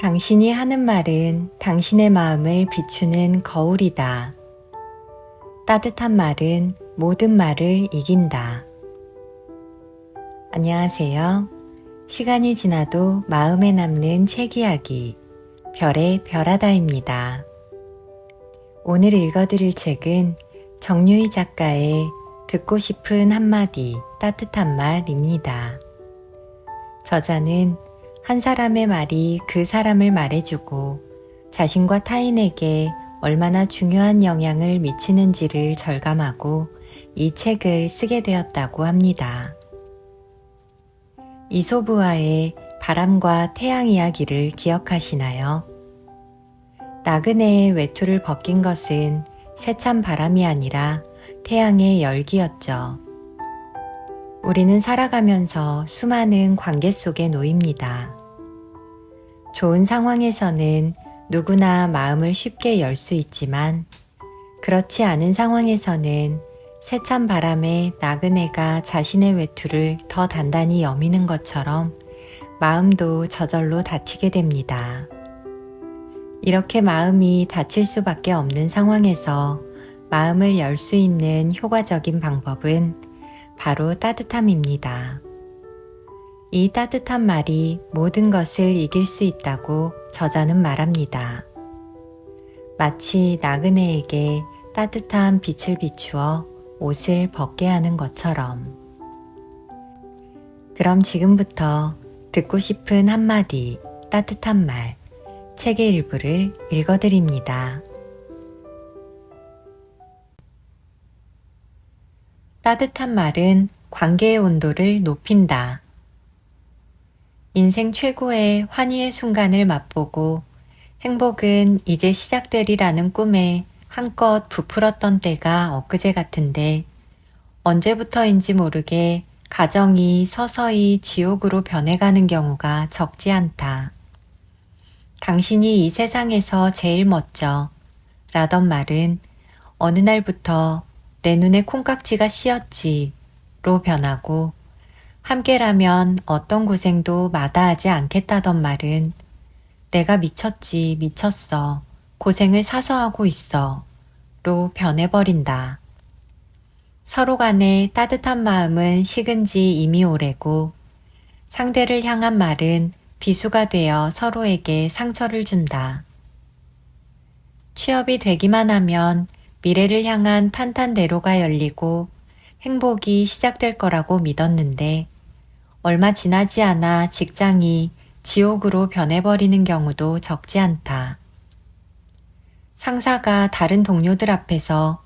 당신이 하는 말은 당신의 마음을 비추는 거울이다. 따뜻한 말은 모든 말을 이긴다. 안녕하세요. 시간이 지나도 마음에 남는 책 이야기, 별의 별하다입니다. 오늘 읽어드릴 책은 정유희 작가의 듣고 싶은 한마디 따뜻한 말입니다. 저자는 한 사람의 말이 그 사람을 말해주고 자신과 타인에게 얼마나 중요한 영향을 미치는지를 절감하고 이 책을 쓰게 되었다고 합니다. 이솝우화의 바람과 태양 이야기를 기억하시나요? 나그네의 외투를 벗긴 것은 세찬 바람이 아니라 태양의 열기였죠. 우리는 살아가면서 수많은 관계 속에 놓입니다. 좋은 상황에서는 누구나 마음을 쉽게 열 수 있지만 그렇지 않은 상황에서는 세찬 바람에 나그네가 자신의 외투를 더 단단히 여미는 것처럼 마음도 저절로 다치게 됩니다. 이렇게 마음이 다칠 수밖에 없는 상황에서 마음을 열 수 있는 효과적인 방법은 바로 따뜻함입니다. 이 따뜻한 말이 모든 것을 이길 수 있다고 저자는 말합니다. 마치 나그네에게 따뜻한 빛을 비추어 옷을 벗게 하는 것처럼. 그럼 지금부터 듣고 싶은 한마디 따뜻한 말, 책의 일부를 읽어드립니다. 따뜻한 말은 관계의 온도를 높인다. 인생 최고의 환희의 순간을 맛보고 행복은 이제 시작되리라는 꿈에 한껏 부풀었던 때가 엊그제 같은데 언제부터인지 모르게 가정이 서서히 지옥으로 변해가는 경우가 적지 않다. 당신이 이 세상에서 제일 멋져 라던 말은 어느 날부터 내 눈에 콩깍지가 씌었지 로 변하고 함께라면 어떤 고생도 마다하지 않겠다던 말은 내가 미쳤지 미쳤어 고생을 사서 하고 있어 로 변해버린다. 서로 간의 따뜻한 마음은 식은 지 이미 오래고 상대를 향한 말은 비수가 되어 서로에게 상처를 준다. 취업이 되기만 하면 미래를 향한 탄탄대로가 열리고 행복이 시작될 거라고 믿었는데 얼마 지나지 않아 직장이 지옥으로 변해버리는 경우도 적지 않다. 상사가 다른 동료들 앞에서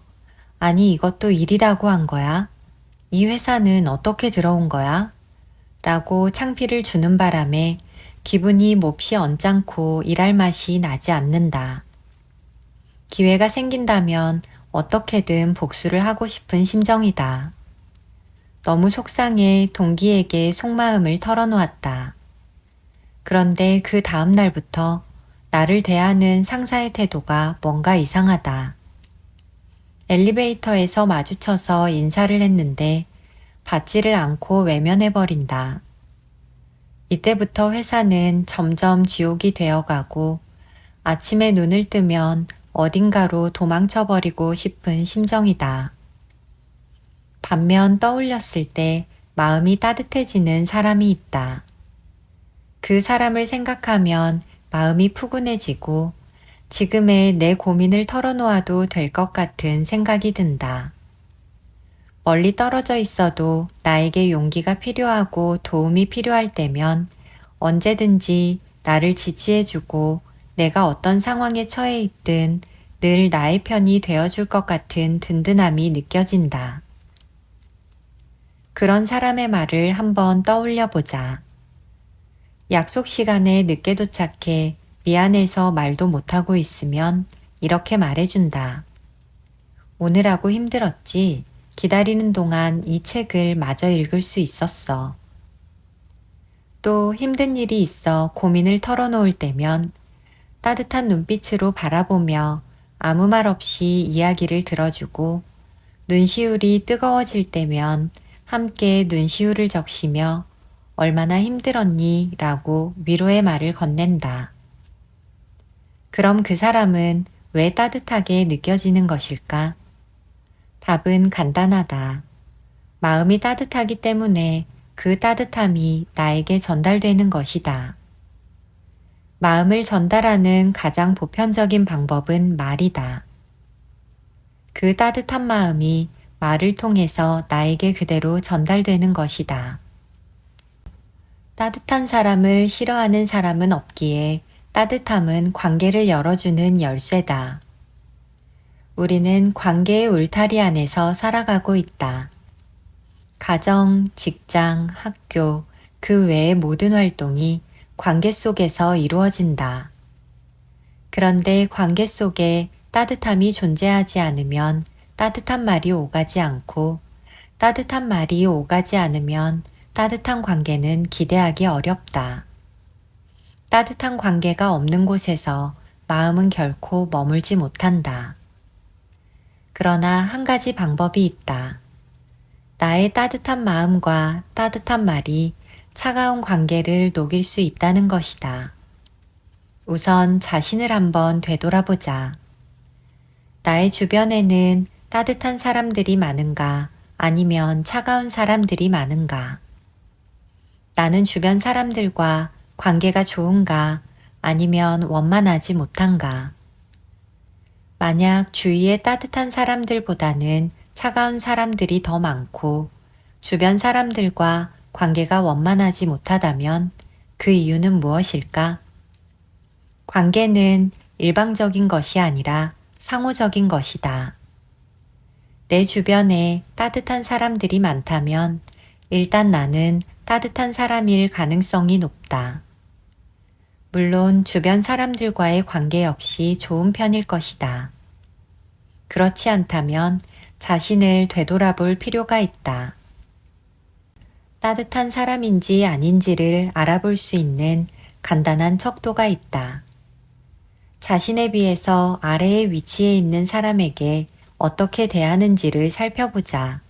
아니 이것도 일이라고 한 거야? 이 회사는 어떻게 들어온 거야? 라고 창피를 주는 바람에 기분이 몹시 언짢고 일할 맛이 나지 않는다. 기회가 생긴다면 어떻게든 복수를 하고 싶은 심정이다. 너무 속상해 동기에게 속마음을 털어놓았다. 그런데 그 다음 날부터 나를 대하는 상사의 태도가 뭔가 이상하다. 엘리베이터에서 마주쳐서 인사를 했는데 받지를 않고 외면해버린다. 이때부터 회사는 점점 지옥이 되어가고 아침에 눈을 뜨면 어딘가로 도망쳐버리고 싶은 심정이다. 반면 떠올렸을 때 마음이 따뜻해지는 사람이 있다. 그 사람을 생각하면 마음이 푸근해지고 지금의 내 고민을 털어놓아도 될 것 같은 생각이 든다. 멀리 떨어져 있어도 나에게 용기가 필요하고 도움이 필요할 때면 언제든지 나를 지지해주고 내가 어떤 상황에 처해 있든 늘 나의 편이 되어줄 것 같은 든든함이 느껴진다. 그런 사람의 말을 한번 떠올려 보자. 약속 시간에 늦게 도착해 미안해서 말도 못하고 있으면 이렇게 말해준다. 오늘하고 힘들었지? 기다리는 동안 이 책을 마저 읽을 수 있었어. 또 힘든 일이 있어 고민을 털어놓을 때면 따뜻한 눈빛으로 바라보며 아무 말 없이 이야기를 들어주고 눈시울이 뜨거워질 때면 함께 눈시울을 적시며 얼마나 힘들었니? 라고 위로의 말을 건넨다. 그럼 그 사람은 왜 따뜻하게 느껴지는 것일까? 답은 간단하다. 마음이 따뜻하기 때문에 그 따뜻함이 나에게 전달되는 것이다. 마음을 전달하는 가장 보편적인 방법은 말이다. 그 따뜻한 마음이 말을 통해서 나에게 그대로 전달되는 것이다. 따뜻한 사람을 싫어하는 사람은 없기에 따뜻함은 관계를 열어주는 열쇠다. 우리는 관계의 울타리 안에서 살아가고 있다. 가정, 직장, 학교, 그 외의 모든 활동이 관계 속에서 이루어진다. 그런데 관계 속에 따뜻함이 존재하지 않으면 따뜻한 말이 오가지 않고 따뜻한 말이 오가지 않으면 따뜻한 관계는 기대하기 어렵다. 따뜻한 관계가 없는 곳에서 마음은 결코 머물지 못한다. 그러나 한 가지 방법이 있다. 나의 따뜻한 마음과 따뜻한 말이 차가운 관계를 녹일 수 있다는 것이다. 우선 자신을 한번 되돌아보자. 나의 주변에는 따뜻한 사람들이 많은가 아니면 차가운 사람들이 많은가? 나는 주변 사람들과 관계가 좋은가 아니면 원만하지 못한가? 만약 주위에 따뜻한 사람들보다는 차가운 사람들이 더 많고 주변 사람들과 관계가 원만하지 못하다면 그 이유는 무엇일까? 관계는 일방적인 것이 아니라 상호적인 것이다. 내 주변에 따뜻한 사람들이 많다면 일단 나는 따뜻한 사람일 가능성이 높다. 물론 주변 사람들과의 관계 역시 좋은 편일 것이다. 그렇지 않다면 자신을 되돌아볼 필요가 있다. 따뜻한 사람인지 아닌지를 알아볼 수 있는 간단한 척도가 있다. 자신에 비해서 아래의 위치에 있는 사람에게 어떻게 대하는지를 살펴보자.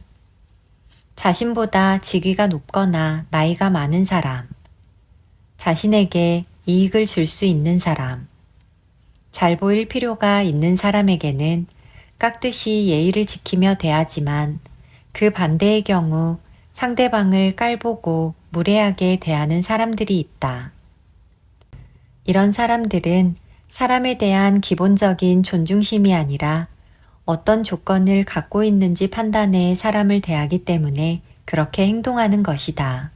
자신보다 직위가 높거나 나이가 많은 사람, 자신에게 이익을 줄 수 있는 사람, 잘 보일 필요가 있는 사람에게는 깍듯이 예의를 지키며 대하지만 그 반대의 경우 상대방을 깔보고 무례하게 대하는 사람들이 있다. 이런 사람들은 사람에 대한 기본적인 존중심이 아니라 어떤 조건을 갖고 있는지 판단해 사람을 대하기 때문에 그렇게 행동하는 것이다.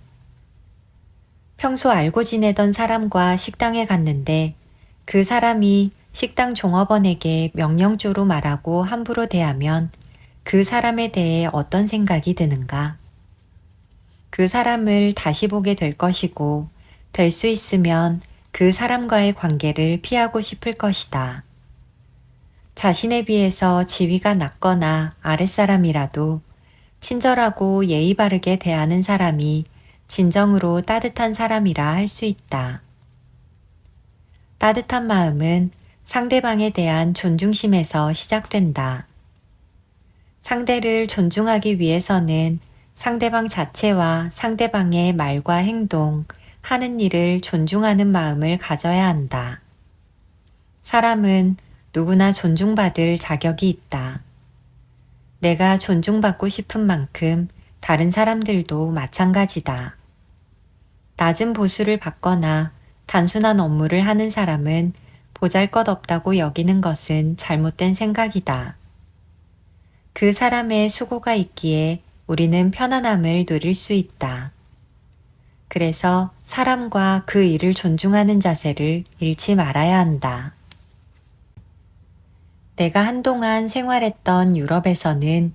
평소 알고 지내던 사람과 식당에 갔는데 그 사람이 식당 종업원에게 명령조로 말하고 함부로 대하면 그 사람에 대해 어떤 생각이 드는가? 그 사람을 다시 보게 될 것이고 될 수 있으면 그 사람과의 관계를 피하고 싶을 것이다. 자신에 비해서 지위가 낮거나 아랫사람이라도 친절하고 예의 바르게 대하는 사람이 진정으로 따뜻한 사람이라 할 수 있다. 따뜻한 마음은 상대방에 대한 존중심에서 시작된다. 상대를 존중하기 위해서는 상대방 자체와 상대방의 말과 행동, 하는 일을 존중하는 마음을 가져야 한다. 사람은 누구나 존중받을 자격이 있다. 내가 존중받고 싶은 만큼 다른 사람들도 마찬가지다. 낮은 보수를 받거나 단순한 업무를 하는 사람은 보잘것없다고 여기는 것은 잘못된 생각이다. 그 사람의 수고가 있기에 우리는 편안함을 누릴 수 있다. 그래서 사람과 그 일을 존중하는 자세를 잃지 말아야 한다. 내가 한동안 생활했던 유럽에서는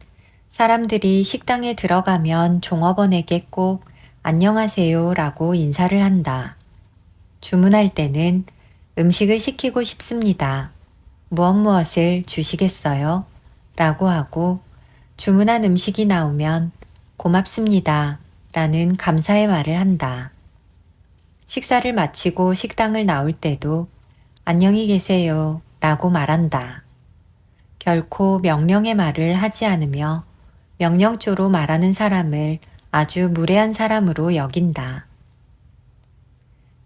사람들이 식당에 들어가면 종업원에게 꼭 안녕하세요 라고 인사를 한다. 주문할 때는 음식을 시키고 싶습니다. 무엇을 주시겠어요? 라고 하고 주문한 음식이 나오면 고맙습니다. 라는 감사의 말을 한다. 식사를 마치고 식당을 나올 때도 안녕히 계세요 라고 말한다. 결코 명령의 말을 하지 않으며 명령조로 말하는 사람을 아주 무례한 사람으로 여긴다.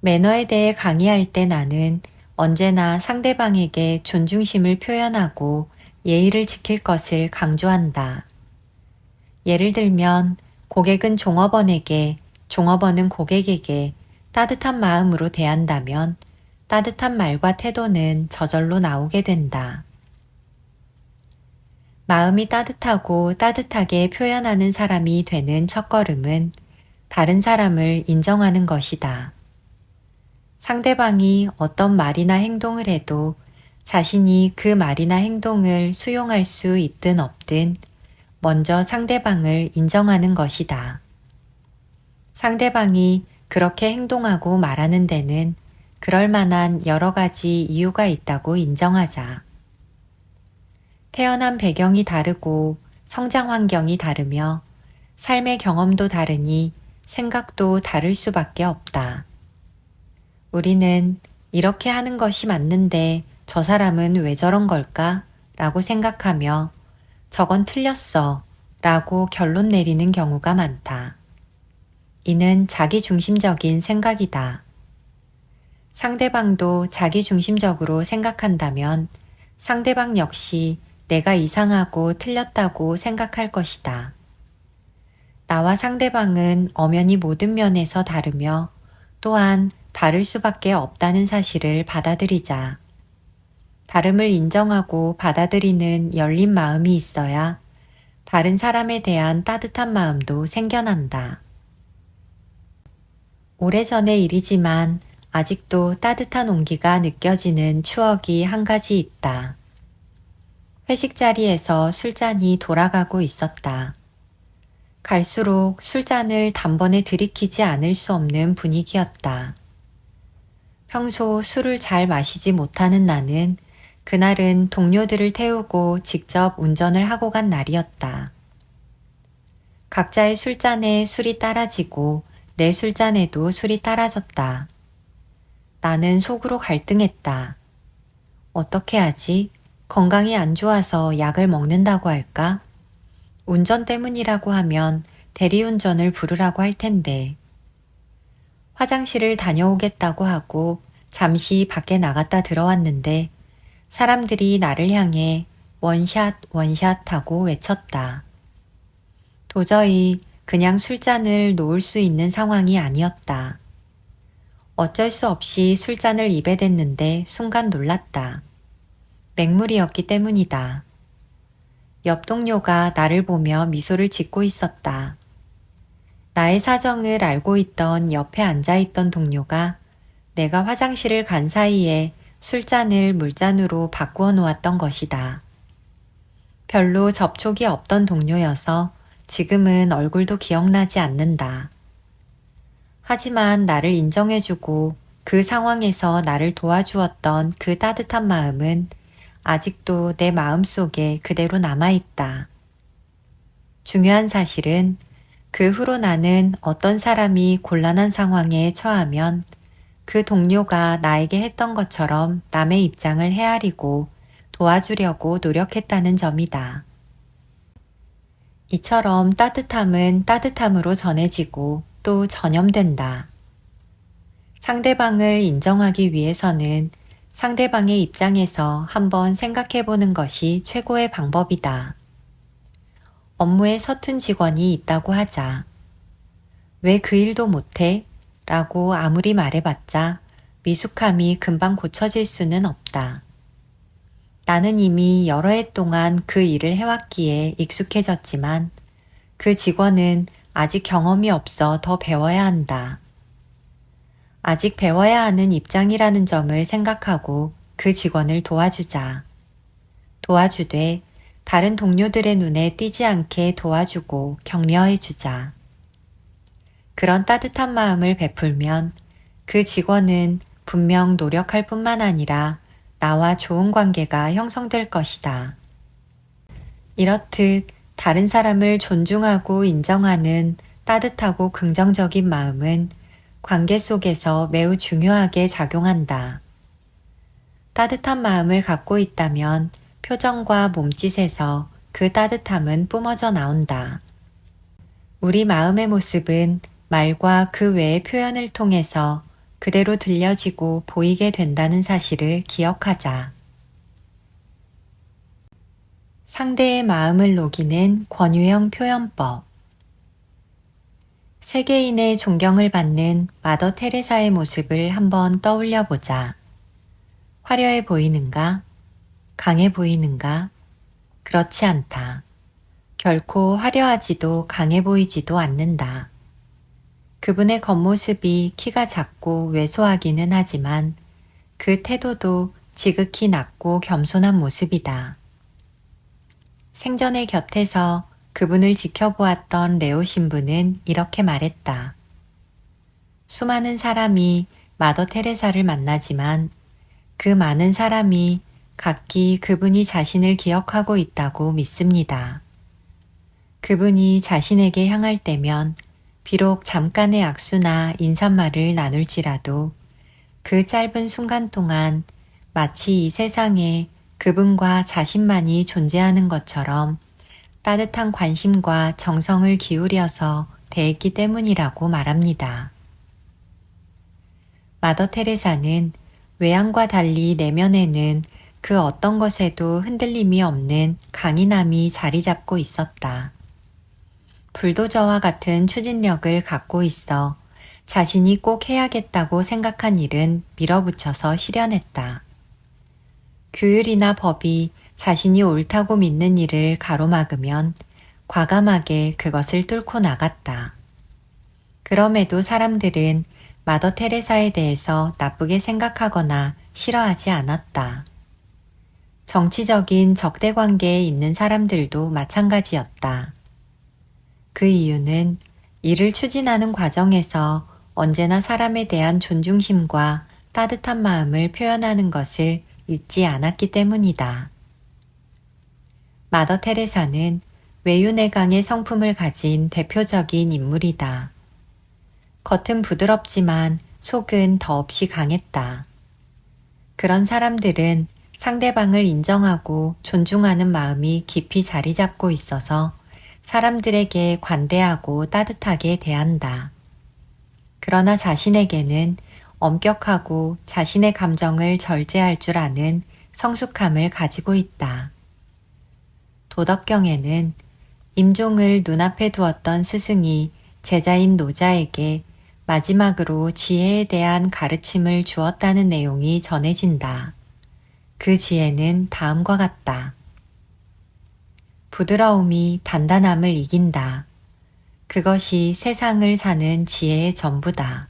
매너에 대해 강의할 때 나는 언제나 상대방에게 존중심을 표현하고 예의를 지킬 것을 강조한다. 예를 들면 고객은 종업원에게, 종업원은 고객에게 따뜻한 마음으로 대한다면 따뜻한 말과 태도는 저절로 나오게 된다. 마음이 따뜻하고 따뜻하게 표현하는 사람이 되는 첫걸음은 다른 사람을 인정하는 것이다. 상대방이 어떤 말이나 행동을 해도 자신이 그 말이나 행동을 수용할 수 있든 없든 먼저 상대방을 인정하는 것이다. 상대방이 그렇게 행동하고 말하는 데는 그럴 만한 여러 가지 이유가 있다고 인정하자. 태어난 배경이 다르고 성장 환경이 다르며 삶의 경험도 다르니 생각도 다를 수밖에 없다. 우리는 이렇게 하는 것이 맞는데 저 사람은 왜 저런 걸까? 라고 생각하며 저건 틀렸어 라고 결론 내리는 경우가 많다. 이는 자기중심적인 생각이다. 상대방도 자기중심적으로 생각한다면 상대방 역시 내가 이상하고 틀렸다고 생각할 것이다. 나와 상대방은 엄연히 모든 면에서 다르며 또한 다를 수밖에 없다는 사실을 받아들이자. 다름을 인정하고 받아들이는 열린 마음이 있어야 다른 사람에 대한 따뜻한 마음도 생겨난다. 오래전의 일이지만 아직도 따뜻한 온기가 느껴지는 추억이 한 가지 있다. 회식 자리에서 술잔이 돌아가고 있었다. 갈수록 술잔을 단번에 들이키지 않을 수 없는 분위기였다. 평소 술을 잘 마시지 못하는 나는 그날은 동료들을 태우고 직접 운전을 하고 간 날이었다. 각자의 술잔에 술이 따라지고 내 술잔에도 술이 따라졌다. 나는 속으로 갈등했다. 어떻게 하지? 건강이 안 좋아서 약을 먹는다고 할까? 운전 때문이라고 하면 대리운전을 부르라고 할 텐데. 화장실을 다녀오겠다고 하고 잠시 밖에 나갔다 들어왔는데 사람들이 나를 향해 원샷 원샷 하고 외쳤다. 도저히 그냥 술잔을 놓을 수 있는 상황이 아니었다. 어쩔 수 없이 술잔을 입에 댔는데 순간 놀랐다. 맹물이었기 때문이다. 옆 동료가 나를 보며 미소를 짓고 있었다. 나의 사정을 알고 있던 옆에 앉아있던 동료가 내가 화장실을 간 사이에 술잔을 물잔으로 바꾸어 놓았던 것이다. 별로 접촉이 없던 동료여서 지금은 얼굴도 기억나지 않는다. 하지만 나를 인정해주고 그 상황에서 나를 도와주었던 그 따뜻한 마음은 아직도 내 마음속에 그대로 남아있다. 중요한 사실은 그 후로 나는 어떤 사람이 곤란한 상황에 처하면 그 동료가 나에게 했던 것처럼 남의 입장을 헤아리고 도와주려고 노력했다는 점이다. 이처럼 따뜻함은 따뜻함으로 전해지고 또 전염된다. 상대방을 인정하기 위해서는 상대방의 입장에서 한번 생각해 보는 것이 최고의 방법이다. 업무에 서툰 직원이 있다고 하자. 왜 그 일도 못해? 라고 아무리 말해봤자 미숙함이 금방 고쳐질 수는 없다. 나는 이미 여러 해 동안 그 일을 해왔기에 익숙해졌지만 그 직원은 아직 경험이 없어 더 배워야 한다. 아직 배워야 하는 입장이라는 점을 생각하고 그 직원을 도와주자. 도와주되 다른 동료들의 눈에 띄지 않게 도와주고 격려해주자. 그런 따뜻한 마음을 베풀면 그 직원은 분명 노력할 뿐만 아니라 나와 좋은 관계가 형성될 것이다. 이렇듯 다른 사람을 존중하고 인정하는 따뜻하고 긍정적인 마음은 관계 속에서 매우 중요하게 작용한다. 따뜻한 마음을 갖고 있다면 표정과 몸짓에서 그 따뜻함은 뿜어져 나온다. 우리 마음의 모습은 말과 그 외의 표현을 통해서 그대로 들려지고 보이게 된다는 사실을 기억하자. 상대의 마음을 녹이는 권유형 표현법. 세계인의 존경을 받는 마더 테레사의 모습을 한번 떠올려 보자. 화려해 보이는가? 강해 보이는가? 그렇지 않다. 결코 화려하지도 강해 보이지도 않는다. 그분의 겉모습이 키가 작고 왜소하기는 하지만 그 태도도 지극히 낮고 겸손한 모습이다. 생전의 곁에서 그분을 지켜보았던 레오 신부는 이렇게 말했다. 수많은 사람이 마더 테레사를 만나지만 그 많은 사람이 각기 그분이 자신을 기억하고 있다고 믿습니다. 그분이 자신에게 향할 때면 비록 잠깐의 악수나 인사말을 나눌지라도 그 짧은 순간 동안 마치 이 세상에 그분과 자신만이 존재하는 것처럼 따뜻한 관심과 정성을 기울여서 대했기 때문이라고 말합니다. 마더 테레사는 외양과 달리 내면에는 그 어떤 것에도 흔들림이 없는 강인함이 자리 잡고 있었다. 불도저와 같은 추진력을 갖고 있어 자신이 꼭 해야겠다고 생각한 일은 밀어붙여서 실현했다. 규율이나 법이 자신이 옳다고 믿는 일을 가로막으면 과감하게 그것을 뚫고 나갔다. 그럼에도 사람들은 마더 테레사에 대해서 나쁘게 생각하거나 싫어하지 않았다. 정치적인 적대 관계에 있는 사람들도 마찬가지였다. 그 이유는 이를 추진하는 과정에서 언제나 사람에 대한 존중심과 따뜻한 마음을 표현하는 것을 잊지 않았기 때문이다. 마더 테레사는 외유내강의 성품을 가진 대표적인 인물이다. 겉은 부드럽지만 속은 더없이 강했다. 그런 사람들은 상대방을 인정하고 존중하는 마음이 깊이 자리 잡고 있어서 사람들에게 관대하고 따뜻하게 대한다. 그러나 자신에게는 엄격하고 자신의 감정을 절제할 줄 아는 성숙함을 가지고 있다. 도덕경에는 임종을 눈앞에 두었던 스승이 제자인 노자에게 마지막으로 지혜에 대한 가르침을 주었다는 내용이 전해진다. 그 지혜는 다음과 같다. 부드러움이 단단함을 이긴다. 그것이 세상을 사는 지혜의 전부다.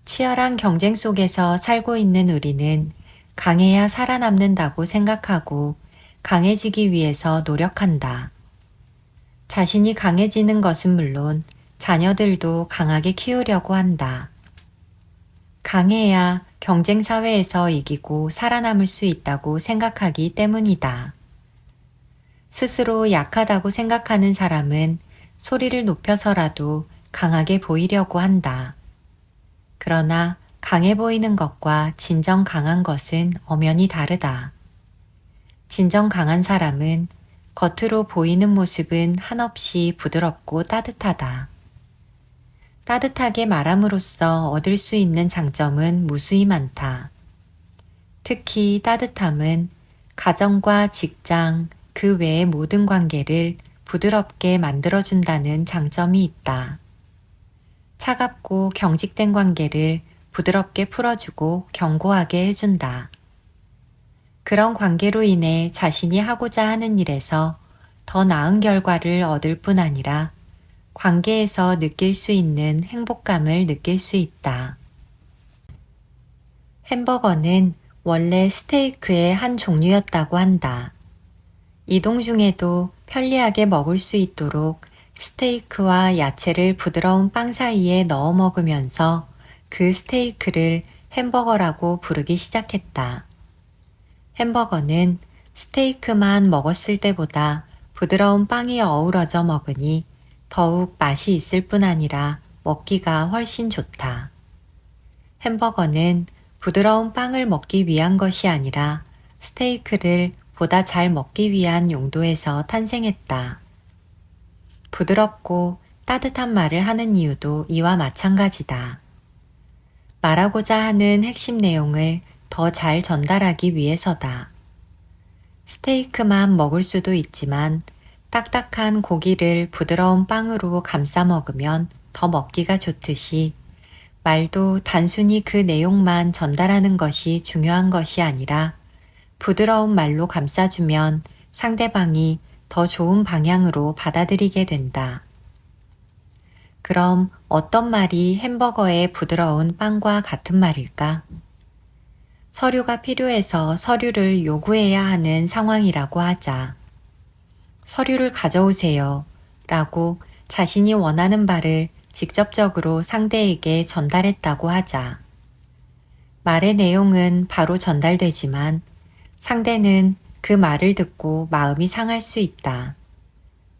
치열한 경쟁 속에서 살고 있는 우리는 강해야 살아남는다고 생각하고 강해지기 위해서 노력한다. 자신이 강해지는 것은 물론 자녀들도 강하게 키우려고 한다. 강해야 경쟁 사회에서 이기고 살아남을 수 있다고 생각하기 때문이다. 스스로 약하다고 생각하는 사람은 소리를 높여서라도 강하게 보이려고 한다. 그러나 강해 보이는 것과 진정 강한 것은 엄연히 다르다. 진정 강한 사람은 겉으로 보이는 모습은 한없이 부드럽고 따뜻하다. 따뜻하게 말함으로써 얻을 수 있는 장점은 무수히 많다. 특히 따뜻함은 가정과 직장, 그 외의 모든 관계를 부드럽게 만들어준다는 장점이 있다. 차갑고 경직된 관계를 부드럽게 풀어주고 견고하게 해준다. 그런 관계로 인해 자신이 하고자 하는 일에서 더 나은 결과를 얻을 뿐 아니라 관계에서 느낄 수 있는 행복감을 느낄 수 있다. 햄버거는 원래 스테이크의 한 종류였다고 한다. 이동 중에도 편리하게 먹을 수 있도록 스테이크와 야채를 부드러운 빵 사이에 넣어 먹으면서 그 스테이크를 햄버거라고 부르기 시작했다. 햄버거는 스테이크만 먹었을 때보다 부드러운 빵이 어우러져 먹으니 더욱 맛이 있을 뿐 아니라 먹기가 훨씬 좋다. 햄버거는 부드러운 빵을 먹기 위한 것이 아니라 스테이크를 보다 잘 먹기 위한 용도에서 탄생했다. 부드럽고 따뜻한 말을 하는 이유도 이와 마찬가지다. 말하고자 하는 핵심 내용을 더 잘 전달하기 위해서다. 스테이크만 먹을 수도 있지만 딱딱한 고기를 부드러운 빵으로 감싸 먹으면 더 먹기가 좋듯이 말도 단순히 그 내용만 전달하는 것이 중요한 것이 아니라 부드러운 말로 감싸주면 상대방이 더 좋은 방향으로 받아들이게 된다. 그럼 어떤 말이 햄버거의 부드러운 빵과 같은 말일까? 서류가 필요해서 서류를 요구해야 하는 상황이라고 하자. 서류를 가져오세요. 라고 자신이 원하는 바를 직접적으로 상대에게 전달했다고 하자. 말의 내용은 바로 전달되지만 상대는 그 말을 듣고 마음이 상할 수 있다.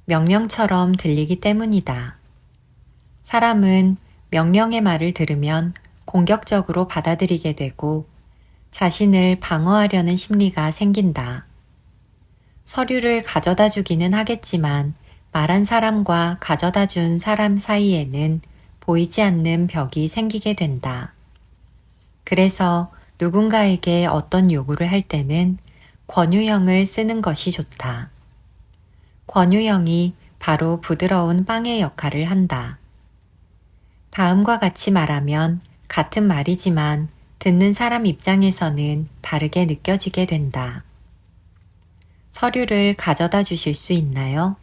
명령처럼 들리기 때문이다. 사람은 명령의 말을 들으면 공격적으로 받아들이게 되고 자신을 방어하려는 심리가 생긴다. 서류를 가져다 주기는 하겠지만 말한 사람과 가져다 준 사람 사이에는 보이지 않는 벽이 생기게 된다. 그래서 누군가에게 어떤 요구를 할 때는 권유형을 쓰는 것이 좋다. 권유형이 바로 부드러운 빵의 역할을 한다. 다음과 같이 말하면 같은 말이지만 듣는 사람 입장에서는 다르게 느껴지게 된다. 서류를 가져다 주실 수 있나요?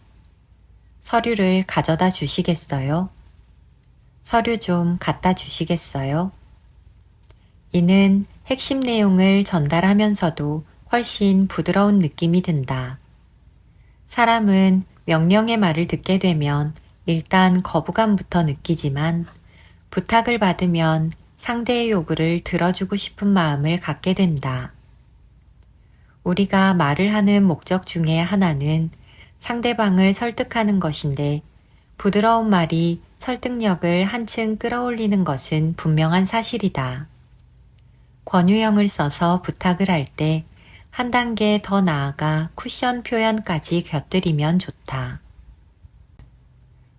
서류를 가져다 주시겠어요? 서류 좀 갖다 주시겠어요? 이는 핵심 내용을 전달하면서도 훨씬 부드러운 느낌이 든다. 사람은 명령의 말을 듣게 되면 일단 거부감부터 느끼지만 부탁을 받으면 상대의 요구를 들어주고 싶은 마음을 갖게 된다. 우리가 말을 하는 목적 중에 하나는 상대방을 설득하는 것인데 부드러운 말이 설득력을 한층 끌어올리는 것은 분명한 사실이다. 권유형을 써서 부탁을 할 때 한 단계 더 나아가 쿠션 표현까지 곁들이면 좋다.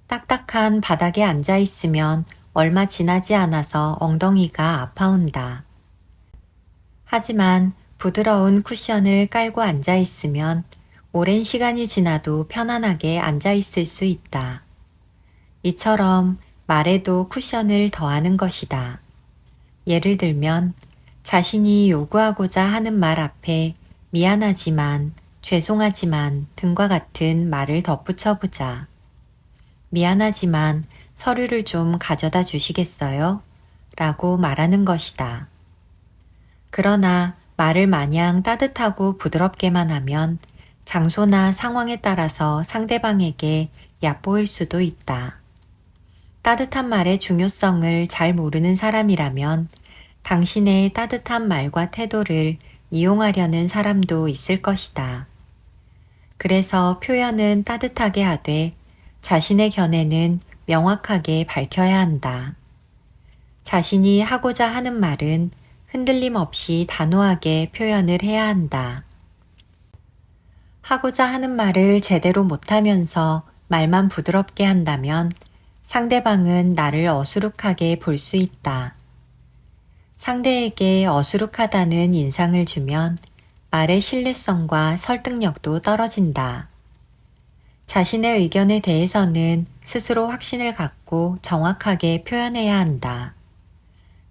딱딱한 바닥에 앉아 있으면 얼마 지나지 않아서 엉덩이가 아파온다. 하지만 부드러운 쿠션을 깔고 앉아 있으면 오랜 시간이 지나도 편안하게 앉아 있을 수 있다. 이처럼 말에도 쿠션을 더하는 것이다. 예를 들면 자신이 요구하고자 하는 말 앞에 미안하지만, 죄송하지만 등과 같은 말을 덧붙여 보자. 미안하지만 서류를 좀 가져다 주시겠어요? 라고 말하는 것이다. 그러나 말을 마냥 따뜻하고 부드럽게만 하면 장소나 상황에 따라서 상대방에게 얕보일 수도 있다. 따뜻한 말의 중요성을 잘 모르는 사람이라면 당신의 따뜻한 말과 태도를 이용하려는 사람도 있을 것이다. 그래서 표현은 따뜻하게 하되 자신의 견해는 명확하게 밝혀야 한다. 자신이 하고자 하는 말은 흔들림 없이 단호하게 표현을 해야 한다. 하고자 하는 말을 제대로 못하면서 말만 부드럽게 한다면 상대방은 나를 어수룩하게 볼 수 있다. 상대에게 어수룩하다는 인상을 주면 말의 신뢰성과 설득력도 떨어진다. 자신의 의견에 대해서는 스스로 확신을 갖고 정확하게 표현해야 한다.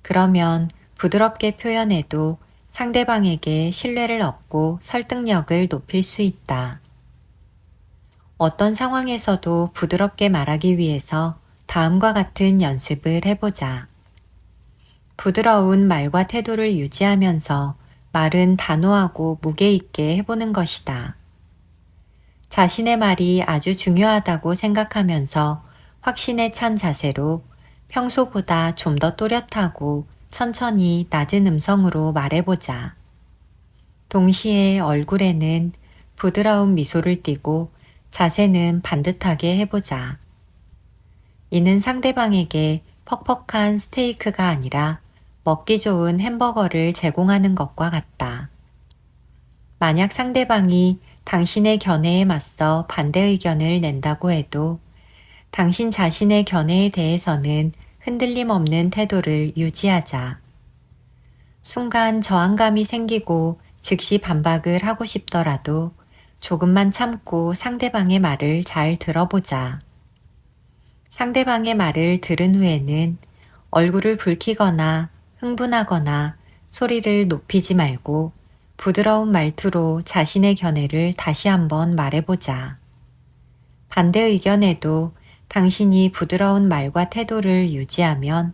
그러면 부드럽게 표현해도 상대방에게 신뢰를 얻고 설득력을 높일 수 있다. 어떤 상황에서도 부드럽게 말하기 위해서 다음과 같은 연습을 해보자. 부드러운 말과 태도를 유지하면서 말은 단호하고 무게 있게 해보는 것이다. 자신의 말이 아주 중요하다고 생각하면서 확신에 찬 자세로 평소보다 좀 더 또렷하고 천천히 낮은 음성으로 말해보자. 동시에 얼굴에는 부드러운 미소를 띠고 자세는 반듯하게 해보자. 이는 상대방에게 퍽퍽한 스테이크가 아니라 먹기 좋은 햄버거를 제공하는 것과 같다. 만약 상대방이 당신의 견해에 맞서 반대 의견을 낸다고 해도 당신 자신의 견해에 대해서는 흔들림 없는 태도를 유지하자. 순간 저항감이 생기고 즉시 반박을 하고 싶더라도 조금만 참고 상대방의 말을 잘 들어보자. 상대방의 말을 들은 후에는 얼굴을 붉히거나 흥분하거나 소리를 높이지 말고 부드러운 말투로 자신의 견해를 다시 한번 말해보자. 반대 의견에도 당신이 부드러운 말과 태도를 유지하면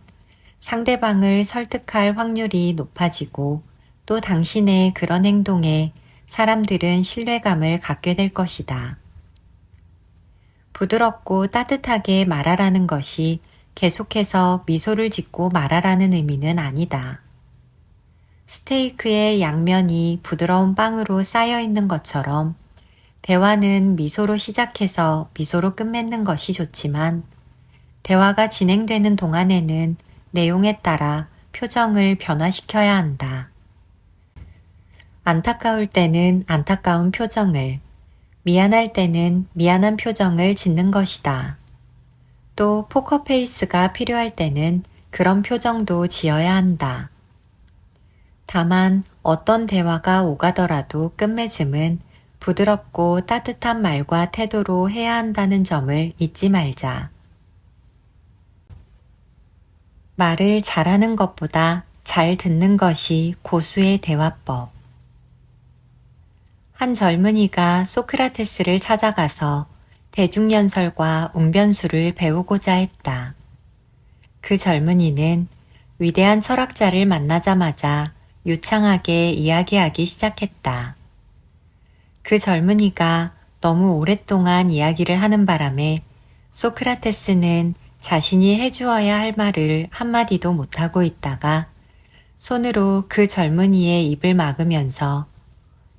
상대방을 설득할 확률이 높아지고 또 당신의 그런 행동에 사람들은 신뢰감을 갖게 될 것이다. 부드럽고 따뜻하게 말하라는 것이 계속해서 미소를 짓고 말하라는 의미는 아니다. 스테이크의 양면이 부드러운 빵으로 쌓여 있는 것처럼 대화는 미소로 시작해서 미소로 끝맺는 것이 좋지만 대화가 진행되는 동안에는 내용에 따라 표정을 변화시켜야 한다. 안타까울 때는 안타까운 표정을, 미안할 때는 미안한 표정을 짓는 것이다. 또 포커페이스가 필요할 때는 그런 표정도 지어야 한다. 다만 어떤 대화가 오가더라도 끝맺음은 부드럽고 따뜻한 말과 태도로 해야 한다는 점을 잊지 말자. 말을 잘하는 것보다 잘 듣는 것이 고수의 대화법. 한 젊은이가 소크라테스를 찾아가서 대중연설과 웅변수를 배우고자 했다. 그 젊은이는 위대한 철학자를 만나자마자 유창하게 이야기하기 시작했다. 그 젊은이가 너무 오랫동안 이야기를 하는 바람에 소크라테스는 자신이 해주어야 할 말을 한마디도 못하고 있다가 손으로 그 젊은이의 입을 막으면서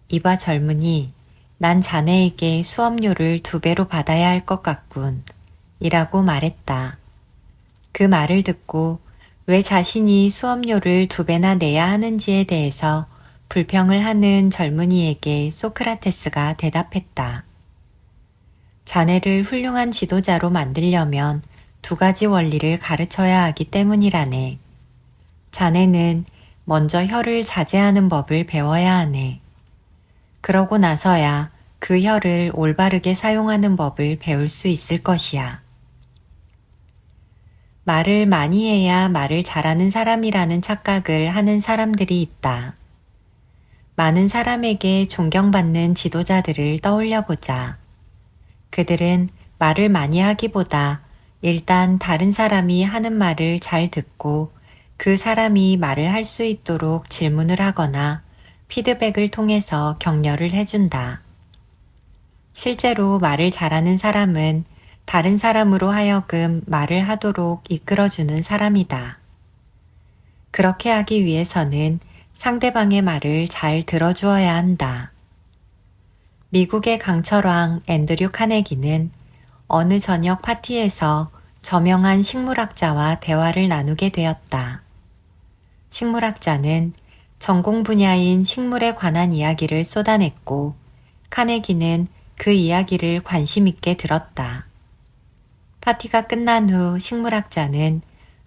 이봐 젊은이, 난 자네에게 수업료를 2배로 받아야 할 것 같군 이라고 말했다. 그 말을 듣고 왜 자신이 수업료를 2배나 내야 하는지에 대해서 불평을 하는 젊은이에게 소크라테스가 대답했다. 자네를 훌륭한 지도자로 만들려면 2가지 원리를 가르쳐야 하기 때문이라네. 자네는 먼저 혀를 자제하는 법을 배워야 하네. 그러고 나서야 그 혀를 올바르게 사용하는 법을 배울 수 있을 것이야. 말을 많이 해야 말을 잘하는 사람이라는 착각을 하는 사람들이 있다. 많은 사람에게 존경받는 지도자들을 떠올려보자. 그들은 말을 많이 하기보다 일단 다른 사람이 하는 말을 잘 듣고 그 사람이 말을 할 수 있도록 질문을 하거나 피드백을 통해서 격려를 해준다. 실제로 말을 잘하는 사람은 다른 사람으로 하여금 말을 하도록 이끌어주는 사람이다. 그렇게 하기 위해서는 상대방의 말을 잘 들어주어야 한다. 미국의 강철왕 앤드류 카네기는 어느 저녁 파티에서 저명한 식물학자와 대화를 나누게 되었다. 식물학자는 전공 분야인 식물에 관한 이야기를 쏟아냈고 카네기는 그 이야기를 관심 있게 들었다. 파티가 끝난 후 식물학자는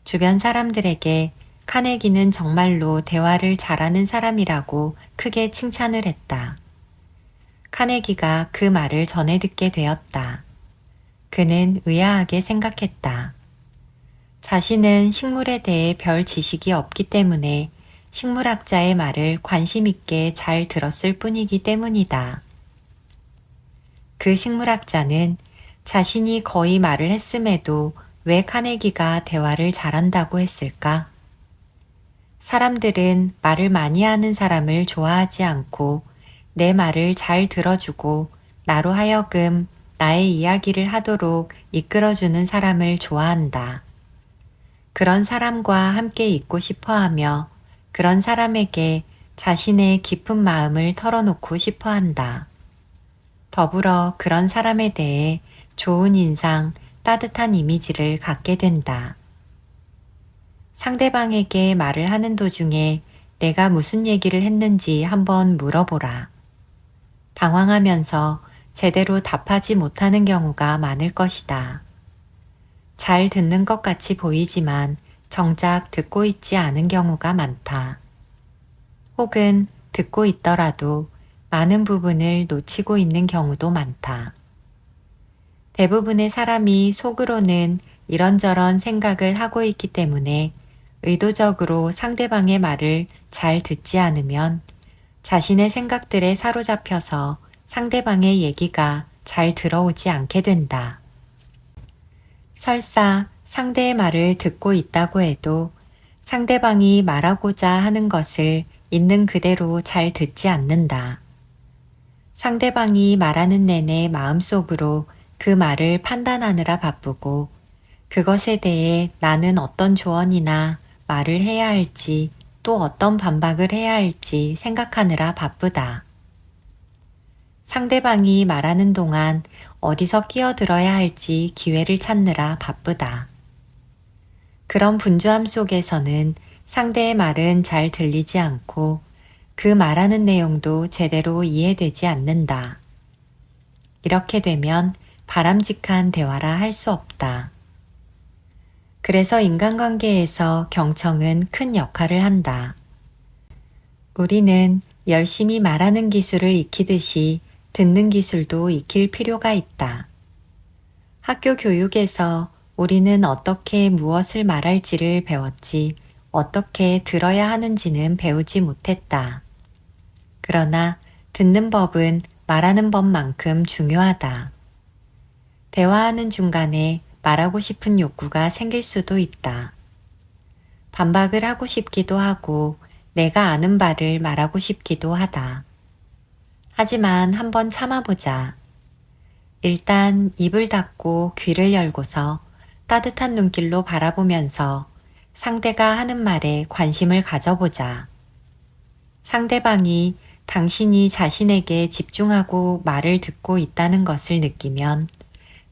주변 사람들에게 카네기는 정말로 대화를 잘하는 사람이라고 크게 칭찬을 했다. 카네기가 그 말을 전해 듣게 되었다. 그는 의아하게 생각했다. 자신은 식물에 대해 별 지식이 없기 때문에 식물학자의 말을 관심 있게 잘 들었을 뿐이기 때문이다. 그 식물학자는 자신이 거의 말을 했음에도 왜 카네기가 대화를 잘한다고 했을까? 사람들은 말을 많이 하는 사람을 좋아하지 않고 내 말을 잘 들어주고 나로 하여금 나의 이야기를 하도록 이끌어주는 사람을 좋아한다. 그런 사람과 함께 있고 싶어 하며 그런 사람에게 자신의 깊은 마음을 털어놓고 싶어 한다. 더불어 그런 사람에 대해 좋은 인상, 따뜻한 이미지를 갖게 된다. 상대방에게 말을 하는 도중에 내가 무슨 얘기를 했는지 한번 물어보라. 당황하면서 제대로 답하지 못하는 경우가 많을 것이다. 잘 듣는 것 같이 보이지만 정작 듣고 있지 않은 경우가 많다. 혹은 듣고 있더라도 많은 부분을 놓치고 있는 경우도 많다. 대부분의 사람이 속으로는 이런저런 생각을 하고 있기 때문에 의도적으로 상대방의 말을 잘 듣지 않으면 자신의 생각들에 사로잡혀서 상대방의 얘기가 잘 들어오지 않게 된다. 설사 상대의 말을 듣고 있다고 해도 상대방이 말하고자 하는 것을 있는 그대로 잘 듣지 않는다. 상대방이 말하는 내내 마음속으로 그 말을 판단하느라 바쁘고 그것에 대해 나는 어떤 조언이나 말을 해야 할지 또 어떤 반박을 해야 할지 생각하느라 바쁘다. 상대방이 말하는 동안 어디서 끼어들어야 할지 기회를 찾느라 바쁘다. 그런 분주함 속에서는 상대의 말은 잘 들리지 않고 그 말하는 내용도 제대로 이해되지 않는다. 이렇게 되면 바람직한 대화라 할 수 없다. 그래서 인간관계에서 경청은 큰 역할을 한다. 우리는 열심히 말하는 기술을 익히듯이 듣는 기술도 익힐 필요가 있다. 학교 교육에서 우리는 어떻게 무엇을 말할지를 배웠지 어떻게 들어야 하는지는 배우지 못했다. 그러나 듣는 법은 말하는 법만큼 중요하다. 대화하는 중간에 말하고 싶은 욕구가 생길 수도 있다. 반박을 하고 싶기도 하고 내가 아는 바를 말하고 싶기도 하다. 하지만 한번 참아보자. 일단 입을 닫고 귀를 열고서 따뜻한 눈길로 바라보면서 상대가 하는 말에 관심을 가져보자. 상대방이 당신이 자신에게 집중하고 말을 듣고 있다는 것을 느끼면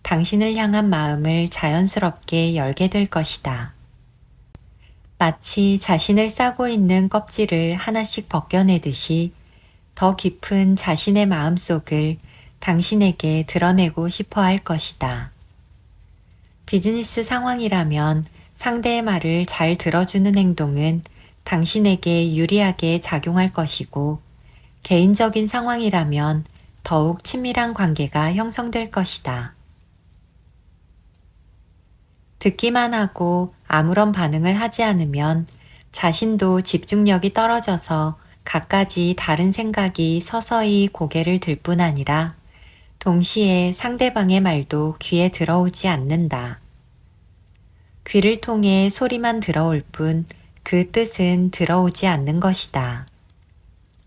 당신을 향한 마음을 자연스럽게 열게 될 것이다. 마치 자신을 싸고 있는 껍질을 하나씩 벗겨내듯이 더 깊은 자신의 마음속을 당신에게 드러내고 싶어 할 것이다. 비즈니스 상황이라면 상대의 말을 잘 들어주는 행동은 당신에게 유리하게 작용할 것이고, 개인적인 상황이라면 더욱 친밀한 관계가 형성될 것이다. 듣기만 하고 아무런 반응을 하지 않으면 자신도 집중력이 떨어져서 갖가지 다른 생각이 서서히 고개를 들 뿐 아니라 동시에 상대방의 말도 귀에 들어오지 않는다. 귀를 통해 소리만 들어올 뿐 그 뜻은 들어오지 않는 것이다.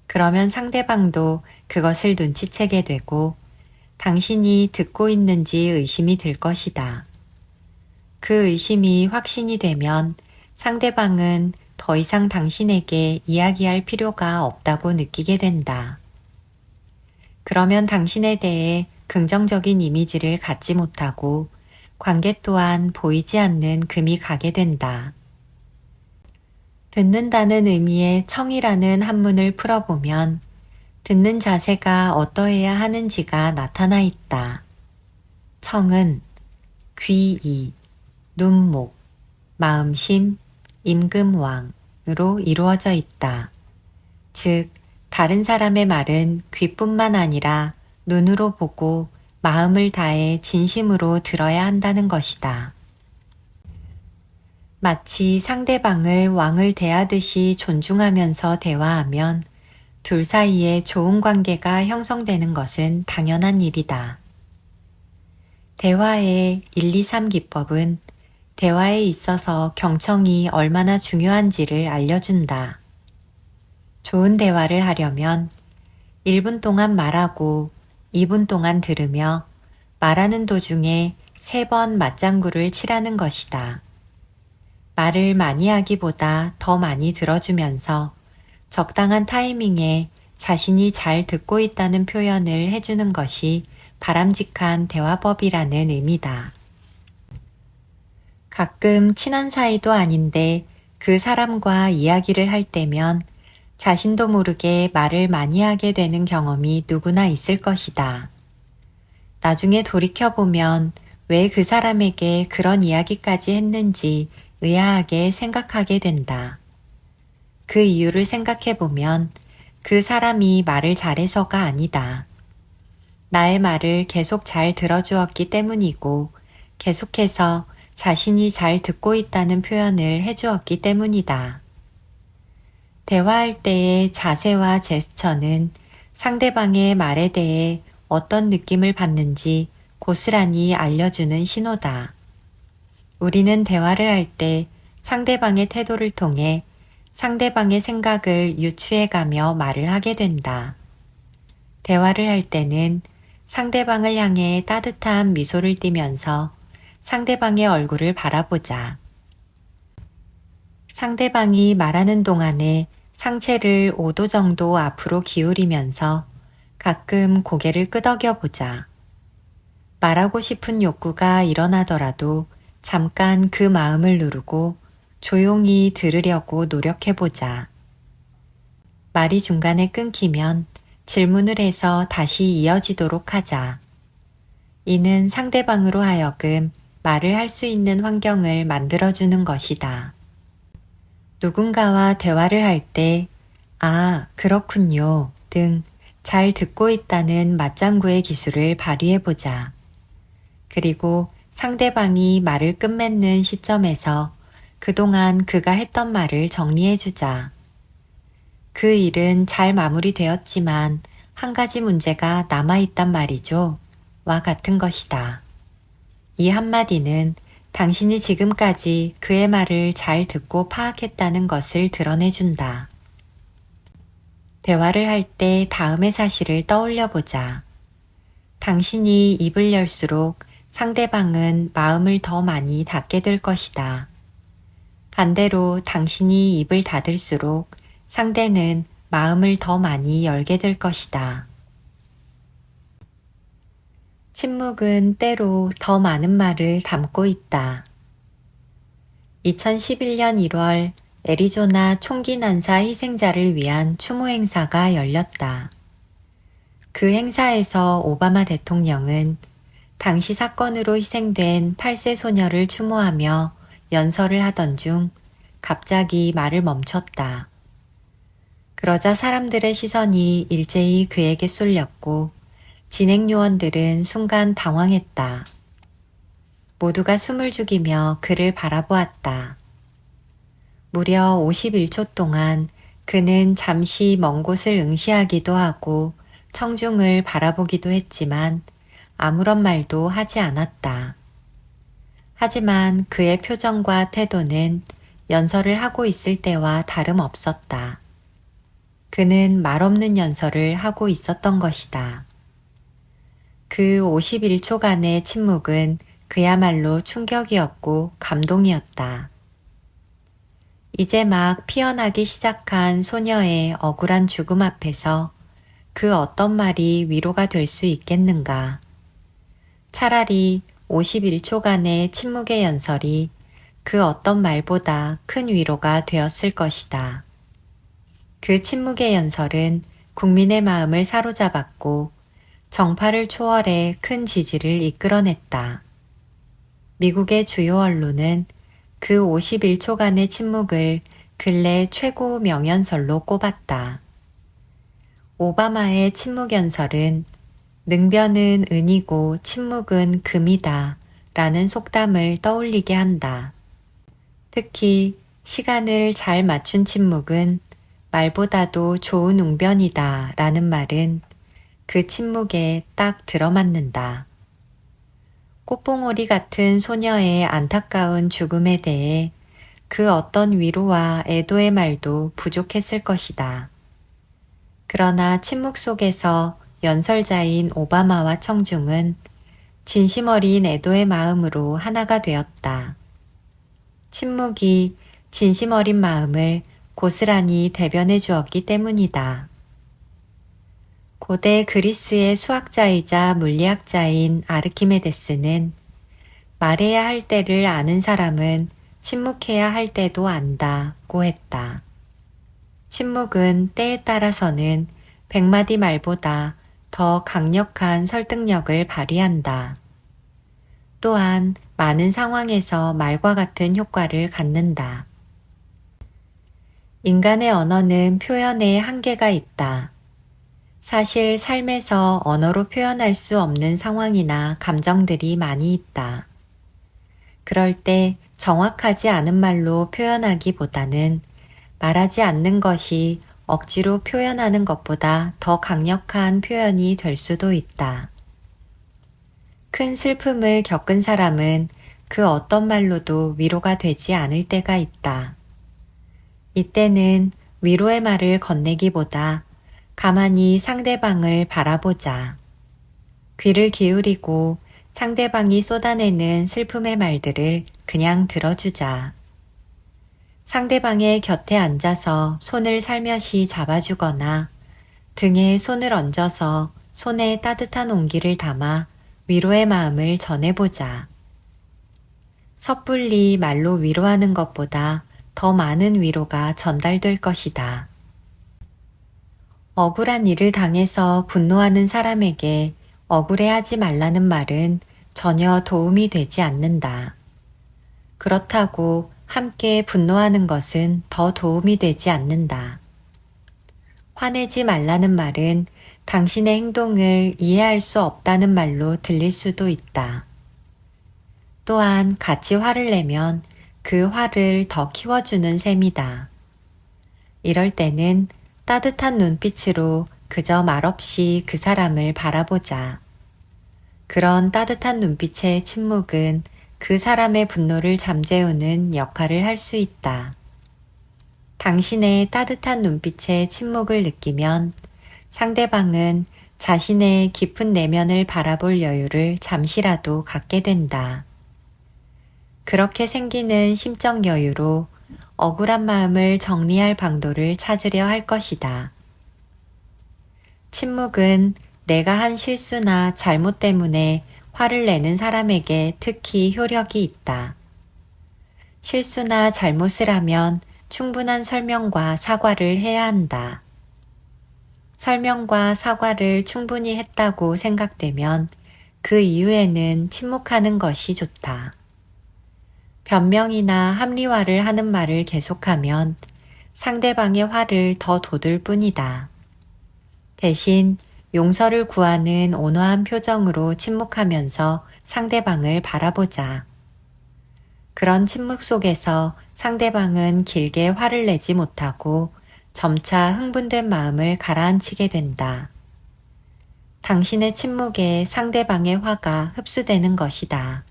그러면 상대방도 그것을 눈치채게 되고 당신이 듣고 있는지 의심이 들 것이다. 그 의심이 확신이 되면 상대방은 더 이상 당신에게 이야기할 필요가 없다고 느끼게 된다. 그러면 당신에 대해 긍정적인 이미지를 갖지 못하고 관계 또한 보이지 않는 금이 가게 된다. 듣는다는 의미의 청이라는 한문을 풀어보면 듣는 자세가 어떠해야 하는지가 나타나 있다. 청은 귀이, 눈목, 마음심, 임금왕으로 이루어져 있다. 즉, 다른 사람의 말은 귀뿐만 아니라 눈으로 보고 마음을 다해 진심으로 들어야 한다는 것이다. 마치 상대방을 왕을 대하듯이 존중하면서 대화하면 둘 사이에 좋은 관계가 형성되는 것은 당연한 일이다. 대화의 1, 2, 3 기법은 대화에 있어서 경청이 얼마나 중요한지를 알려준다. 좋은 대화를 하려면 1분 동안 말하고 2분 동안 들으며 말하는 도중에 3번 맞장구를 치라는 것이다. 말을 많이 하기보다 더 많이 들어주면서 적당한 타이밍에 자신이 잘 듣고 있다는 표현을 해주는 것이 바람직한 대화법이라는 의미다. 가끔 친한 사이도 아닌데 그 사람과 이야기를 할 때면 자신도 모르게 말을 많이 하게 되는 경험이 누구나 있을 것이다. 나중에 돌이켜보면 왜 그 사람에게 그런 이야기까지 했는지 의아하게 생각하게 된다. 그 이유를 생각해보면 그 사람이 말을 잘해서가 아니다. 나의 말을 계속 잘 들어주었기 때문이고 계속해서 자신이 잘 듣고 있다는 표현을 해주었기 때문이다. 대화할 때의 자세와 제스처는 상대방의 말에 대해 어떤 느낌을 받는지 고스란히 알려주는 신호다. 우리는 대화를 할 때 상대방의 태도를 통해 상대방의 생각을 유추해가며 말을 하게 된다. 대화를 할 때는 상대방을 향해 따뜻한 미소를 띠면서 상대방의 얼굴을 바라보자. 상대방이 말하는 동안에 상체를 5도 정도 앞으로 기울이면서 가끔 고개를 끄덕여 보자. 말하고 싶은 욕구가 일어나더라도 잠깐 그 마음을 누르고 조용히 들으려고 노력해보자. 말이 중간에 끊기면 질문을 해서 다시 이어지도록 하자. 이는 상대방으로 하여금 말을 할 수 있는 환경을 만들어주는 것이다. 누군가와 대화를 할 때, 아, 그렇군요, 등 잘 듣고 있다는 맞장구의 기술을 발휘해보자. 그리고 상대방이 말을 끝맺는 시점에서 그동안 그가 했던 말을 정리해주자. 그 일은 잘 마무리되었지만 한 가지 문제가 남아있단 말이죠. 와 같은 것이다. 이 한마디는 당신이 지금까지 그의 말을 잘 듣고 파악했다는 것을 드러내준다. 대화를 할 때 다음의 사실을 떠올려 보자. 당신이 입을 열수록 상대방은 마음을 더 많이 닫게 될 것이다. 반대로 당신이 입을 닫을수록 상대는 마음을 더 많이 열게 될 것이다. 침묵은 때로 더 많은 말을 담고 있다. 2011년 1월 애리조나 총기 난사 희생자를 위한 추모 행사가 열렸다. 그 행사에서 오바마 대통령은 당시 사건으로 희생된 8세 소녀를 추모하며 연설을 하던 중 갑자기 말을 멈췄다. 그러자 사람들의 시선이 일제히 그에게 쏠렸고 진행 요원들은 순간 당황했다. 모두가 숨을 죽이며 그를 바라보았다. 무려 51초 동안 그는 잠시 먼 곳을 응시하기도 하고 청중을 바라보기도 했지만 아무런 말도 하지 않았다. 하지만 그의 표정과 태도는 연설을 하고 있을 때와 다름없었다. 그는 말없는 연설을 하고 있었던 것이다. 그 51초간의 침묵은 그야말로 충격이었고 감동이었다. 이제 막 피어나기 시작한 소녀의 억울한 죽음 앞에서 그 어떤 말이 위로가 될 수 있겠는가. 차라리 51초간의 침묵의 연설이 그 어떤 말보다 큰 위로가 되었을 것이다. 그 침묵의 연설은 국민의 마음을 사로잡았고 정파를 초월해 큰 지지를 이끌어냈다. 미국의 주요 언론은 그 51초간의 침묵을 근래 최고 명연설로 꼽았다. 오바마의 침묵 연설은 능변은 은이고 침묵은 금이다 라는 속담을 떠올리게 한다. 특히 시간을 잘 맞춘 침묵은 말보다도 좋은 웅변이다 라는 말은 그 침묵에 딱 들어맞는다. 꽃봉오리 같은 소녀의 안타까운 죽음에 대해 그 어떤 위로와 애도의 말도 부족했을 것이다. 그러나 침묵 속에서 연설자인 오바마와 청중은 진심 어린 애도의 마음으로 하나가 되었다. 침묵이 진심 어린 마음을 고스란히 대변해 주었기 때문이다. 고대 그리스의 수학자이자 물리학자인 아르키메데스는 말해야 할 때를 아는 사람은 침묵해야 할 때도 안다고 했다. 침묵은 때에 따라서는 100마디 말보다 더 강력한 설득력을 발휘한다. 또한 많은 상황에서 말과 같은 효과를 갖는다. 인간의 언어는 표현에 한계가 있다. 사실 삶에서 언어로 표현할 수 없는 상황이나 감정들이 많이 있다. 그럴 때 정확하지 않은 말로 표현하기보다는 말하지 않는 것이 억지로 표현하는 것보다 더 강력한 표현이 될 수도 있다. 큰 슬픔을 겪은 사람은 그 어떤 말로도 위로가 되지 않을 때가 있다. 이때는 위로의 말을 건네기보다 가만히 상대방을 바라보자. 귀를 기울이고 상대방이 쏟아내는 슬픔의 말들을 그냥 들어주자. 상대방의 곁에 앉아서 손을 살며시 잡아주거나 등에 손을 얹어서 손에 따뜻한 온기를 담아 위로의 마음을 전해보자. 섣불리 말로 위로하는 것보다 더 많은 위로가 전달될 것이다. 억울한 일을 당해서 분노하는 사람에게 억울해하지 말라는 말은 전혀 도움이 되지 않는다. 그렇다고 함께 분노하는 것은 더 도움이 되지 않는다. 화내지 말라는 말은 당신의 행동을 이해할 수 없다는 말로 들릴 수도 있다. 또한 같이 화를 내면 그 화를 더 키워주는 셈이다. 이럴 때는 따뜻한 눈빛으로 그저 말없이 그 사람을 바라보자. 그런 따뜻한 눈빛의 침묵은 그 사람의 분노를 잠재우는 역할을 할 수 있다. 당신의 따뜻한 눈빛의 침묵을 느끼면 상대방은 자신의 깊은 내면을 바라볼 여유를 잠시라도 갖게 된다. 그렇게 생기는 심적 여유로 억울한 마음을 정리할 방도를 찾으려 할 것이다. 침묵은 내가 한 실수나 잘못 때문에 화를 내는 사람에게 특히 효력이 있다. 실수나 잘못을 하면 충분한 설명과 사과를 해야 한다. 설명과 사과를 충분히 했다고 생각되면 그 이후에는 침묵하는 것이 좋다. 변명이나 합리화를 하는 말을 계속하면 상대방의 화를 더 돋을 뿐이다. 대신 용서를 구하는 온화한 표정으로 침묵하면서 상대방을 바라보자. 그런 침묵 속에서 상대방은 길게 화를 내지 못하고 점차 흥분된 마음을 가라앉히게 된다. 당신의 침묵에 상대방의 화가 흡수되는 것이다.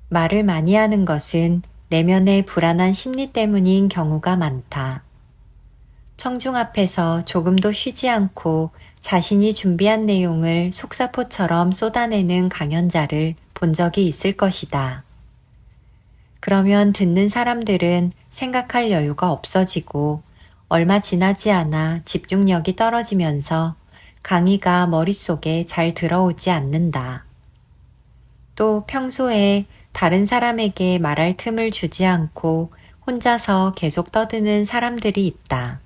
말을 많이 하는 것은 내면의 불안한 심리 때문인 경우가 많다. 청중 앞에서 조금도 쉬지 않고 자신이 준비한 내용을 속사포처럼 쏟아내는 강연자를 본 적이 있을 것이다. 그러면 듣는 사람들은 생각할 여유가 없어지고 얼마 지나지 않아 집중력이 떨어지면서 강의가 머릿속에 잘 들어오지 않는다. 또 평소에 다른 사람에게 말할 틈을 주지 않고 혼자서 계속 떠드는 사람들이 있다.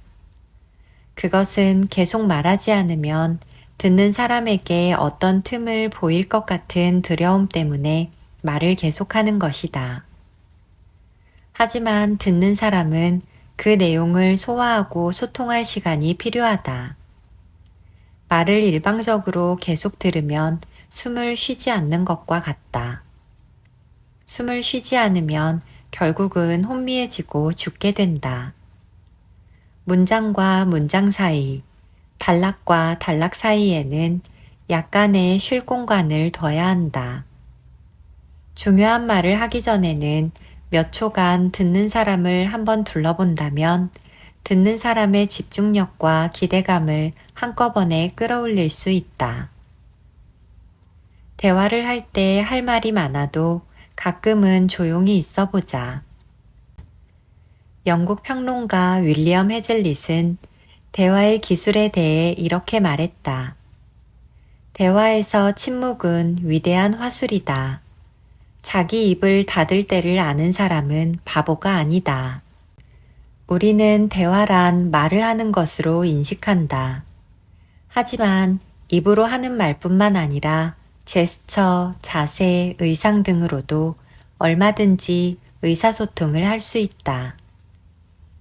그것은 계속 말하지 않으면 듣는 사람에게 어떤 틈을 보일 것 같은 두려움 때문에 말을 계속하는 것이다. 하지만 듣는 사람은 그 내용을 소화하고 소통할 시간이 필요하다. 말을 일방적으로 계속 들으면 숨을 쉬지 않는 것과 같다. 숨을 쉬지 않으면 결국은 혼미해지고 죽게 된다. 문장과 문장 사이, 단락과 단락 사이에는 약간의 쉴 공간을 둬야 한다. 중요한 말을 하기 전에는 몇 초간 듣는 사람을 한번 둘러본다면 듣는 사람의 집중력과 기대감을 한꺼번에 끌어올릴 수 있다. 대화를 할 때 할 말이 많아도 가끔은 조용히 있어 보자. 영국 평론가 윌리엄 헤즐릿은 대화의 기술에 대해 이렇게 말했다. 대화에서 침묵은 위대한 화술이다. 자기 입을 닫을 때를 아는 사람은 바보가 아니다. 우리는 대화란 말을 하는 것으로 인식한다. 하지만 입으로 하는 말뿐만 아니라 제스처, 자세, 의상 등으로도 얼마든지 의사소통을 할 수 있다.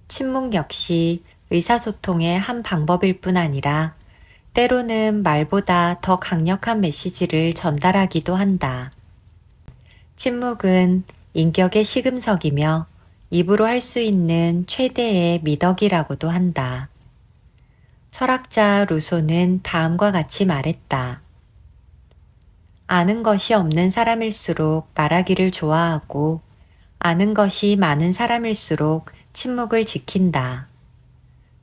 침묵 역시 의사소통의 한 방법일 뿐 아니라 때로는 말보다 더 강력한 메시지를 전달하기도 한다. 침묵은 인격의 시금석이며 입으로 할 수 있는 최대의 미덕이라고도 한다. 철학자 루소는 다음과 같이 말했다. 아는 것이 없는 사람일수록 말하기를 좋아하고 아는 것이 많은 사람일수록 침묵을 지킨다.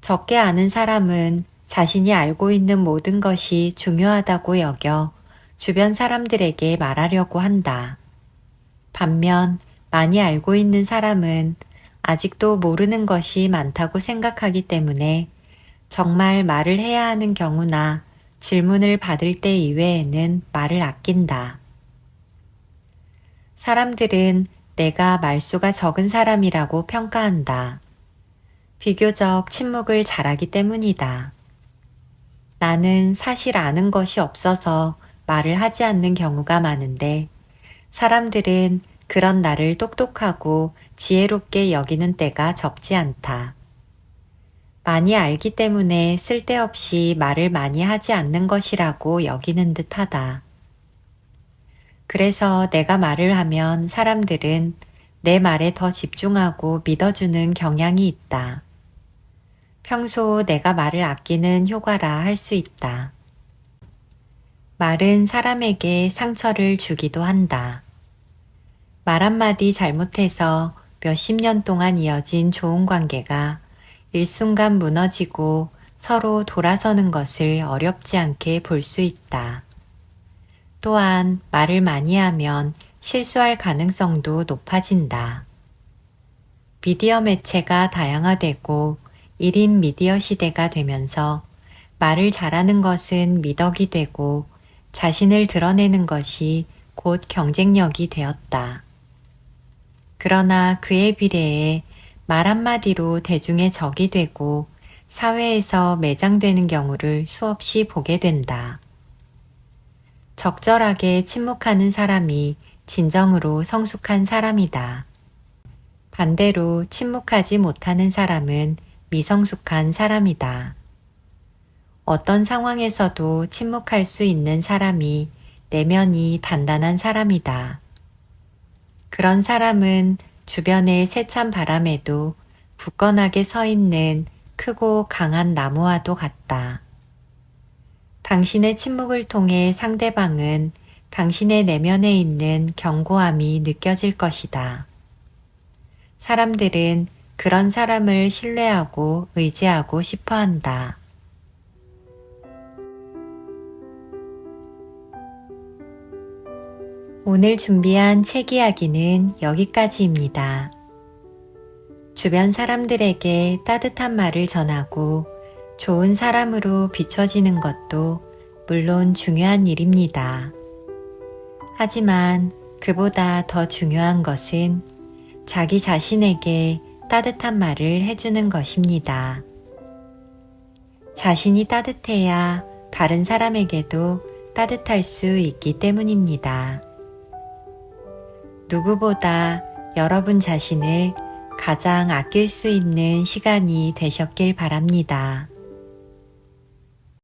적게 아는 사람은 자신이 알고 있는 모든 것이 중요하다고 여겨 주변 사람들에게 말하려고 한다. 반면 많이 알고 있는 사람은 아직도 모르는 것이 많다고 생각하기 때문에 정말 말을 해야 하는 경우나 질문을 받을 때 이외에는 말을 아낀다. 사람들은 내가 말수가 적은 사람이라고 평가한다. 비교적 침묵을 잘하기 때문이다. 나는 사실 아는 것이 없어서 말을 하지 않는 경우가 많은데 사람들은 그런 나를 똑똑하고 지혜롭게 여기는 때가 적지 않다. 많이 알기 때문에 쓸데없이 말을 많이 하지 않는 것이라고 여기는 듯하다. 그래서 내가 말을 하면 사람들은 내 말에 더 집중하고 믿어주는 경향이 있다. 평소 내가 말을 아끼는 효과라 할 수 있다. 말은 사람에게 상처를 주기도 한다. 말 한마디 잘못해서 몇십 년 동안 이어진 좋은 관계가 일순간 무너지고 서로 돌아서는 것을 어렵지 않게 볼 수 있다. 또한 말을 많이 하면 실수할 가능성도 높아진다. 미디어 매체가 다양화되고 1인 미디어 시대가 되면서 말을 잘하는 것은 미덕이 되고 자신을 드러내는 것이 곧 경쟁력이 되었다. 그러나 그에 비례해 말 한마디로 대중의 적이 되고 사회에서 매장되는 경우를 수없이 보게 된다. 적절하게 침묵하는 사람이 진정으로 성숙한 사람이다. 반대로 침묵하지 못하는 사람은 미성숙한 사람이다. 어떤 상황에서도 침묵할 수 있는 사람이 내면이 단단한 사람이다. 그런 사람은 주변의 세찬 바람에도 굳건하게 서 있는 크고 강한 나무와도 같다. 당신의 침묵을 통해 상대방은 당신의 내면에 있는 견고함이 느껴질 것이다. 사람들은 그런 사람을 신뢰하고 의지하고 싶어 한다. 오늘 준비한 책 이야기는 여기까지입니다. 주변 사람들에게 따뜻한 말을 전하고 좋은 사람으로 비춰지는 것도 물론 중요한 일입니다. 하지만 그보다 더 중요한 것은 자기 자신에게 따뜻한 말을 해주는 것입니다. 자신이 따뜻해야 다른 사람에게도 따뜻할 수 있기 때문입니다. 누구보다 여러분 자신을 가장 아낄 수 있는 시간이 되셨길 바랍니다.